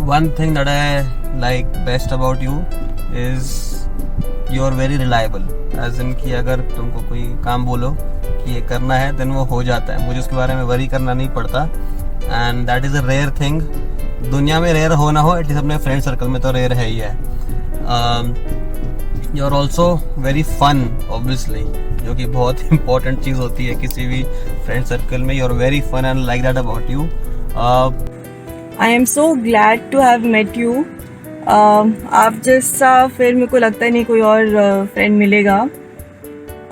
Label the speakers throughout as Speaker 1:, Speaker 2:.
Speaker 1: one thing that I like best about you is you are very reliable. As in कि अगर तुमको कोई काम बोलो कि ये करना है then वो हो जाता है, मुझे उसके बारे में वरी करना नहीं पड़ता. And that is a rare thing. दुनिया में रेयर हो ना हो, एटलीस्ट अपने फ्रेंड सर्कल में तो रेयर है ही है. You are also very fun obviously, जो कि बहुत इंपॉर्टेंट चीज़ होती है किसी भी फ्रेंड सर्कल में. You are very fun and like that about you.
Speaker 2: I am so glad to have met you. आप जैसा फिर मेरे को लगता है नहीं कोई और फ्रेंड मिलेगा.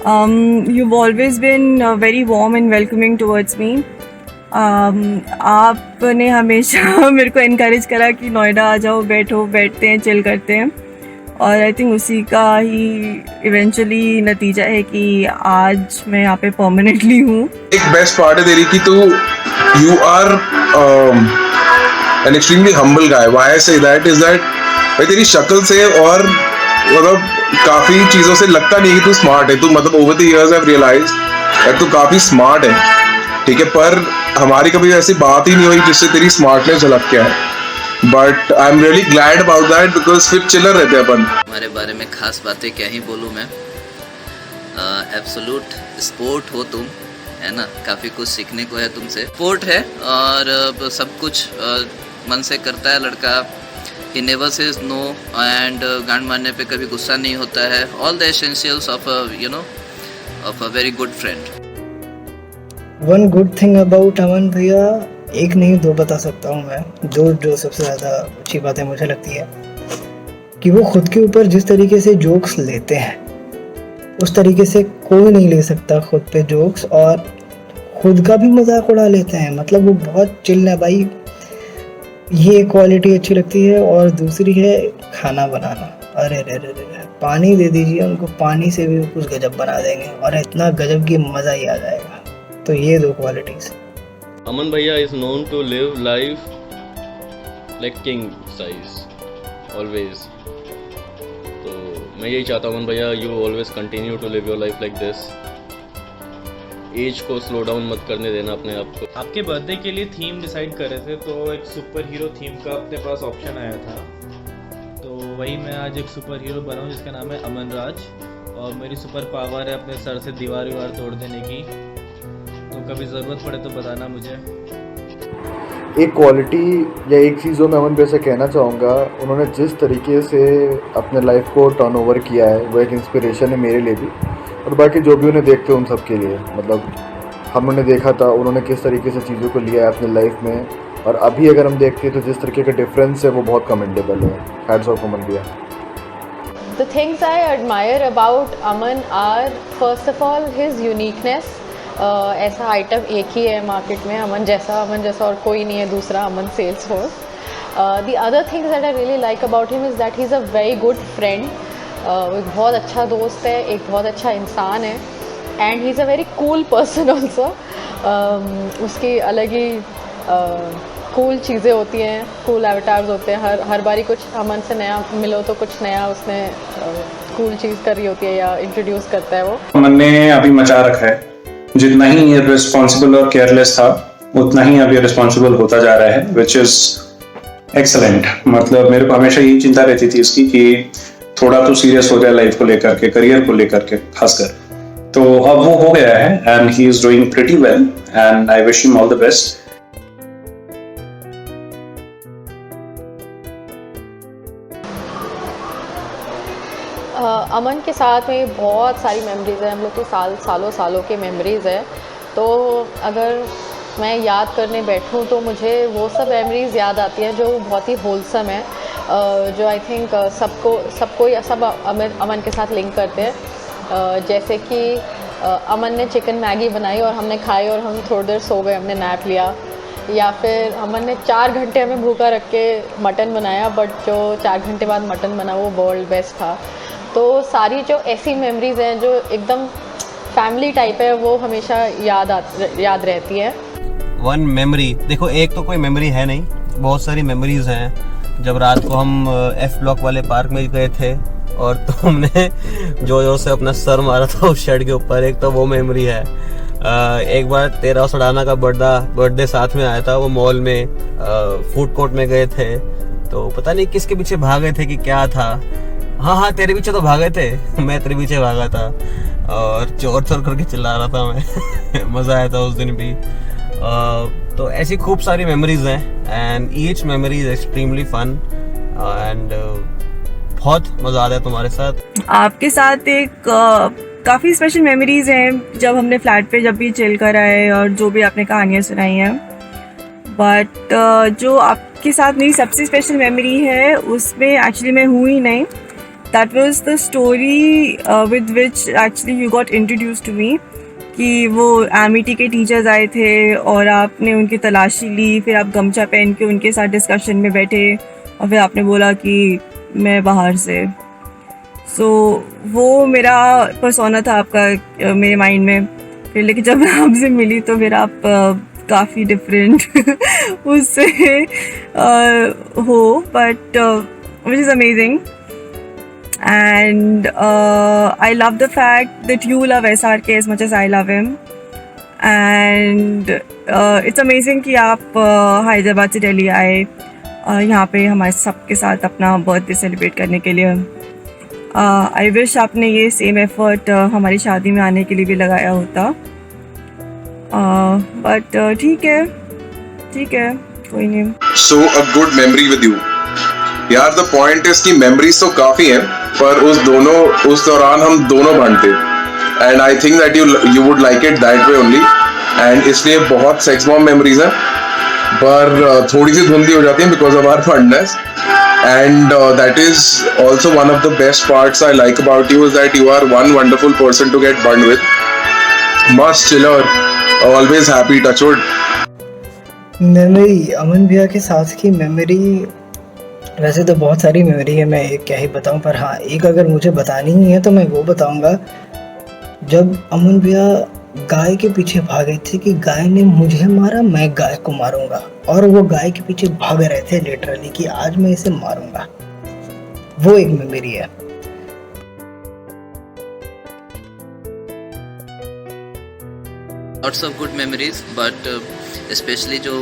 Speaker 2: you've always been very warm and welcoming towards me. आपने हमेशा मेरे को इनकरेज करा कि नोएडा आ जाओ, बैठते हैं, चिल करते हैं. और आई थिंक उसी का ही इवेंचुअली नतीजा है कि आज मैं यहाँ पे परमानेंटली हूँ.
Speaker 3: एक बेस्ट पार्ट है तेरी कि तू you are an extremely humble guy. Why I say that is that भाई तेरी शक्ल से और मतलब काफी चीजों से लगता नहीं कि तू स्मार्ट है. तू मतलब over the years I have realised that तू काफी स्मार्ट है, ठीक है, पर हमारी कभी ऐसी बात ही नहीं हुई जिससे तेरी स्मार्टनेस झलक के आए. But I am really glad about that because फिर चिलर रहते हैं अपन.
Speaker 4: हमारे बारे में खास बातें क्या ही बोलूँ मैं. एब्सोल्यूट स्पोर्ट हो तुम, है ना. काफ़ी कुछ सीखने को है तुमसे. स्पोर्ट है और सब कुछ मन से करता है लड़का. He never says no and गांड मारने पे कभी गुस्सा नहीं होता है. All the essentials of a very good friend.
Speaker 5: One good thing about अमन भैया, एक नहीं दो बता सकता हूँ मैं. जो सबसे ज़्यादा अच्छी बातें मुझे लगती है कि वो खुद के ऊपर जिस तरीके से जोक्स लेते हैं उस तरीके से कोई नहीं ले सकता खुद पे जोक्स, और खुद का भी मजाक उड़ा लेते हैं. मतलब वो बहुत चिल है भाई. ये क्वालिटी अच्छी लगती है. और दूसरी है खाना बनाना. अरे रे रे रे, पानी दे दीजिए उनको, पानी से भी वो कुछ गजब बना देंगे और इतना गजब की मज़ा ही आ जाएगा. तो ये दो क्वालिटीज़.
Speaker 6: अमन भैया is known to live life like king size always. तो मैं यही चाहता हूँ अमन भैया, you always continue to live your life like this. Age को स्लो डाउन मत करने देना अपने आप को.
Speaker 7: आपके बर्थडे के लिए थीम डिसाइड कर रहे थे तो एक सुपर हीरो थीम का अपने पास ऑप्शन आया था. तो वही मैं आज एक सुपर हीरो बना हूँ जिसका नाम है अमन राज. और मेरी सुपर पावर है अपने सर से दीवार तोड़ देने की. तो कभी ज़रूरत पड़े तो बताना मुझे.
Speaker 8: एक क्वालिटी या एक चीज़ जो मैं अमन भैया से कहना चाहूँगा, उन्होंने जिस तरीके से अपने लाइफ को टर्नओवर किया है वो एक इंस्पिरेशन है मेरे लिए भी, और बाकी जो भी उन्हें देखते हैं उन सब के लिए. मतलब हमने देखा था उन्होंने किस तरीके से चीज़ों को लिया है अपने लाइफ में, और अभी अगर हम देखते हैं तो जिस तरीके का डिफरेंस है वो बहुत कमेंडेबल है. हैट्स ऑफ अमन भैया.
Speaker 9: The things I admire about Aman are first of all his uniqueness. ऐसा आइटम एक ही है मार्केट में अमन जैसा और कोई नहीं है दूसरा Aman Salesforce. The other things that I really like about him is that he's a very good friend. एक बहुत अच्छा दोस्त है, एक बहुत अच्छा इंसान है. And he is a very cool person also. उसकी अलग ही कूल चीज़ें होती हैं, कूल एवटार्स होते हैं. हर बारी कुछ अमन से नया मिलो तो कुछ नया उसने कूल चीज़ करी होती है या इंट्रोड्यूस करता है वो.
Speaker 10: अमन ने अभी मचा रखा है. जितना ही रिस्पॉन्सिबल और केयरलेस था उतना ही अभी रिस्पॉन्सिबल होता जा रहा है, विच इज़ एक्सलेंट. मतलब मेरे को हमेशा यही चिंता रहती थी इसकी कि थोड़ा तो सीरियस हो जाए लाइफ को लेकर के, करियर को लेकर के खासकर. तो अब वो हो गया है and he is doing pretty well and I wish him all the best.
Speaker 9: Aman के साथ में बहुत सारी मेमोरीज़ है. हम लोग की सालों के मेमोरीज़ है. तो अगर मैं याद करने बैठूं तो मुझे वो सब मेमोरीज़ याद आती हैं जो बहुत ही होलसम है, जो आई थिंक सब अमन के साथ लिंक करते हैं. जैसे कि अमन ने चिकन मैगी बनाई और हमने खाई और हम थोड़ी देर सो गए, हमने नैप लिया. या फिर अमन ने 4 घंटे हमें भूखा रख के मटन बनाया, बट जो 4 घंटे बाद मटन बना वो वर्ल्ड बेस्ट था. तो सारी जो ऐसी मेमोरीज़ हैं जो एकदम फैमिली टाइप है वो हमेशा याद रहती है.
Speaker 1: वन मेमोरी, देखो एक तो कोई मेमोरी है नहीं, बहुत सारी मेमोरीज हैं. जब रात को हम एफ ब्लॉक वाले पार्क में गए थे और तुमने जो से अपना सर मारा था उस शेड के ऊपर, एक तो वो मेमोरी है. एक बार तेरा और सडाना का बर्थडे साथ में आया था, वो मॉल में फूड कोर्ट में गए थे तो पता नहीं किसके पीछे भागे थे कि क्या था। हाँ तेरे पीछे तो भागे थे, मैं तेरे पीछे भागा था और चोर चोर करके चिल्ला रहा था मैं। मज़ा आया था उस दिन भी। तो ऐसी खूब सारी मेमोरीज हैं and each memory is extremely fun and बहुत मज़ा आता है तुम्हारे साथ।
Speaker 2: आपके साथ एक काफ़ी स्पेशल मेमोरीज हैं जब हमने फ्लैट पे जब भी चिल कर आए और जो भी आपने कहानियाँ सुनाई हैं। बट जो आपके साथ मेरी सबसे स्पेशल मेमोरी है उसमें एक्चुअली मैं हूँ ही नहीं। That was the story with which actually you got introduce to me, कि वो एमिटी के टीचर्स आए थे और आपने उनकी तलाशी ली, फिर आप गमछा पहन के उनके साथ डिस्कशन में बैठे और फिर आपने बोला कि मैं बाहर से। सो वो मेरा पर्सोना था आपका मेरे माइंड में। फिर लेकिन जब मैं आपसे मिली तो फिर आप काफ़ी डिफरेंट उससे हो, but which is amazing. And I love the fact that you love SRK as much as I love him. And it's amazing कि आप हैदराबाद से दिल्ली आए यहाँ पे हमारे सबके साथ अपना बर्थडे सेलिब्रेट करने के लिए। आई विश आपने ये सेम एफर्ट हमारी शादी में आने के लिए भी लगाया होता। बट ठीक है कोई नहीं।
Speaker 3: So a good memory with you. यार द पॉइंट इज कि मेमोरीज तो काफी हैं पर उस दौरान हम दोनों बनते and I think that you would like it that way only and इसलिए बहुत सेक्स बॉम्ब मेमोरीज हैं पर थोड़ी सी धुंधली हो जाती हैं because of our fondness and that is also one of the best parts I like about you is that you are one wonderful person to get bond with, मस्त chiller, always happy, touch wood.
Speaker 5: Memory Aman भैया के साथ की memory वैसे तो बहुत सारी memory है, मैं एक क्या ही बताऊं, पर हाँ एक अगर मुझे बतानी ही है तो मैं वो बताऊंगा जब अमन भैया गाय के पीछे भागे थे कि गाय ने मुझे मारा मैं गाय को मारूंगा, और वो गाय के पीछे भाग रहे थे लिटरली कि आज मैं इसे मारूंगा। वो एक मेमोरी है।
Speaker 4: Lots of good memories, but specially जो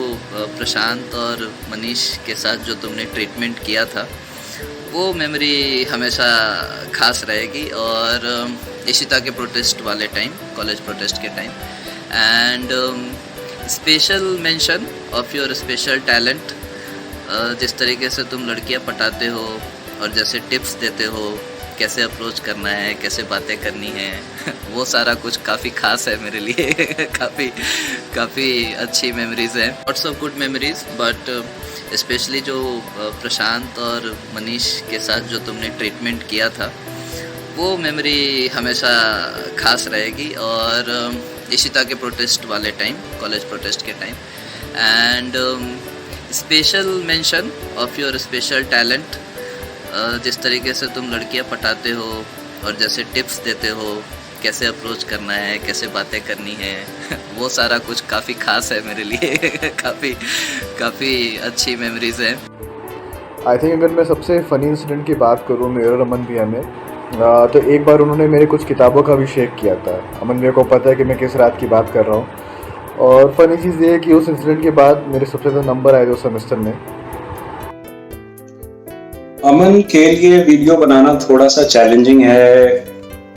Speaker 4: प्रशांत और मनीष के साथ जो तुमने ट्रीटमेंट किया था वो मेमोरी हमेशा खास रहेगी। और इशिता के प्रोटेस्ट वाले टाइम, कॉलेज प्रोटेस्ट के time, and special mention of your special talent, जिस तरीके से तुम लड़कियां पटाते हो और जैसे टिप्स देते हो कैसे अप्रोच करना है, कैसे बातें करनी है, वो सारा कुछ काफ़ी खास है मेरे लिए। काफ़ी अच्छी मेमोरीज़ हैं, lots of good memories, but specially जो प्रशांत और मनीष के साथ जो तुमने ट्रीटमेंट किया था वो मेमोरी हमेशा खास रहेगी। और इशिता के प्रोटेस्ट वाले टाइम, कॉलेज प्रोटेस्ट के time, and special mention of your special talent, जिस तरीके से तुम लड़कियां पटाते हो और जैसे टिप्स देते हो कैसे अप्रोच करना है, कैसे बातें करनी है, वो सारा कुछ काफ़ी खास है मेरे लिए। काफ़ी अच्छी मेमोरीज हैं।
Speaker 8: आई थिंक अगर मैं सबसे फ़नी इंसिडेंट की बात करूँ मेरे और अमन भैया में, तो एक बार उन्होंने मेरे कुछ किताबों का भी शेयर किया था। अमन भैया को पता है कि मैं किस रात की बात कर रहा हूँ, और फ़नी चीज़ ये है कि उस इंसिडेंट के बाद मेरे सबसे ज़्यादा नंबर आए थे उस सेमेस्टर में।
Speaker 10: अमन के लिए वीडियो बनाना थोड़ा सा चैलेंजिंग है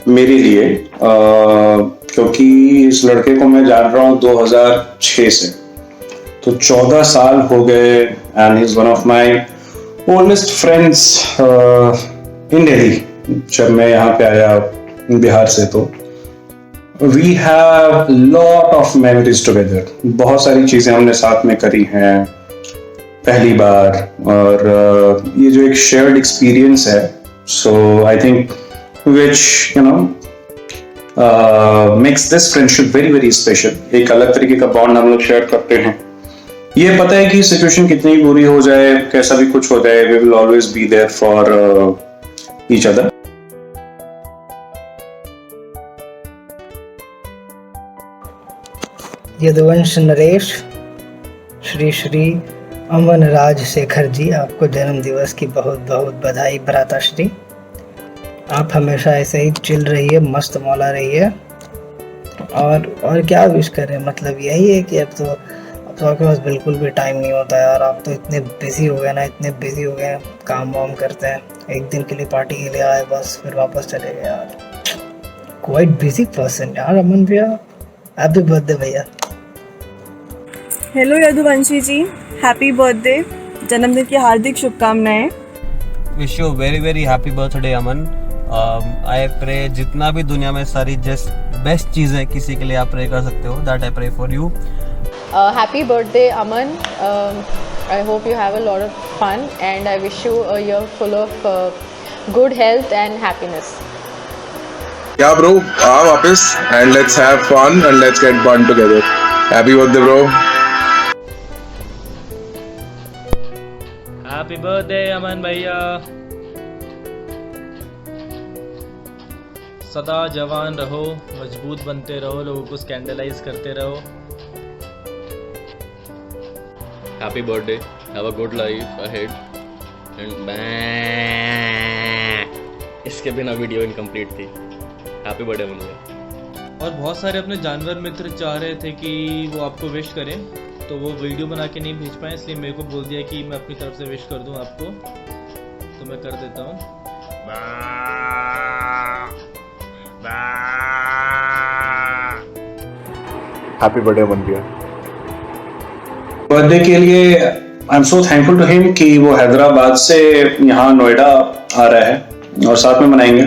Speaker 10: मेरे लिए, क्योंकि इस लड़के को मैं जान रहा हूँ 2006 से, तो 14 साल हो गए and he is one of my oldest friends in Delhi. जब मैं यहाँ पे आया बिहार से तो we have lot of memories together, बहुत सारी चीजें हमने साथ में करी हैं पहली बार, और ये जो एक शेयर्ड एक्सपीरियंस है, so I think which you know makes this friendship very very special. एक अलग तरीके का बॉन्ड हम लोग शेयर करते हैं। ये पता है कि सिचुएशन कितनी बुरी हो जाए, कैसा भी कुछ हो जाए, we will always be there for each other.
Speaker 5: Yaduvansh नरेश, श्री श्री अमन राज शेखर जी, आपको जन्म दिवस की बहुत बहुत बधाई भ्राताश्री। आप हमेशा ऐसे ही चिल रहिए, मस्त मौला रहिए, और क्या विश करें, मतलब यही है कि अब तो तो आपके पास बिल्कुल भी टाइम नहीं होता यार। आप तो इतने बिजी हो गए ना, इतने बिजी हो गए, काम वाम करते हैं, एक दिन के लिए पार्टी के लिए आए बस, फिर वापस चले गए यार। क्वाइट बिजी पर्सन यार अमन भैया। हैप्पी बर्थडे भैया।
Speaker 2: Hello Yaduvanshi ji, happy birthday, जन्मदिन की हार्दिक शुभकामनाएं।
Speaker 1: Wish you very very happy birthday Aman. I pray जितना भी दुनिया में सारी जस्ट बेस्ट चीज़ें किसी के लिए आप प्रे कर सकते हो, that I pray for you.
Speaker 9: Happy birthday, Aman. I hope you have a lot of fun and I wish you a year full of good health and happiness.
Speaker 3: Yeah bro, आ वापस and let's have fun and let's get fun together. Happy birthday bro.
Speaker 7: Happy birthday Aman भैया, सदा जवान रहो, मजबूत बनते रहो, लोगों को स्कैंडलाइज करते रहो।
Speaker 6: Happy birthday, have a good life ahead and इसके बिना वीडियो इनकम्प्लीट थी। हैप्पी बर्थडे अमन भैया।
Speaker 7: और बहुत सारे अपने जानवर मित्र चाह रहे थे कि वो आपको विश करें, तो वो वीडियो बना के नहीं भेज पाए, इसलिए मेरे को बोल दिया कि मैं अपनी तरफ से विश कर दूं आपको, तो मैं कर देता हूँ।
Speaker 8: हैप्पी बर्थडे अमन भैया।
Speaker 10: बर्थडे के लिए I am so thankful to him कि वो हैदराबाद से यहाँ नोएडा आ रहा है और साथ में मनाएंगे।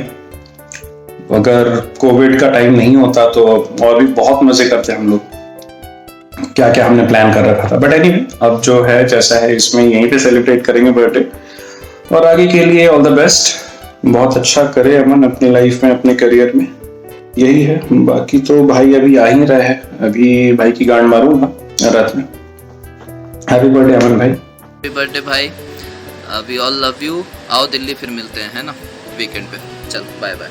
Speaker 10: अगर कोविड का टाइम नहीं होता तो और भी बहुत मजे करते हम लोग, क्या क्या हमने प्लान कर रखा था। बट एनीवे, अब जो है जैसा है इसमें यहीं पे सेलिब्रेट करेंगे बर्थडे, और आगे के लिए ऑल द बेस्ट। बहुत अच्छा करे अमन अपनी लाइफ में, अपने करियर में, यही है। बाकी तो भाई अभी आ ही रहा है, अभी भाई की गांड मारूंगा रात में। हैप्पी बर्थडे अमन भाई।
Speaker 4: हैप्पी बर्थडे भाई, वी ऑल लव यू। आओ दिल्ली फिर मिलते हैं, है ना, वीकेंड पे। चल बाय बाय।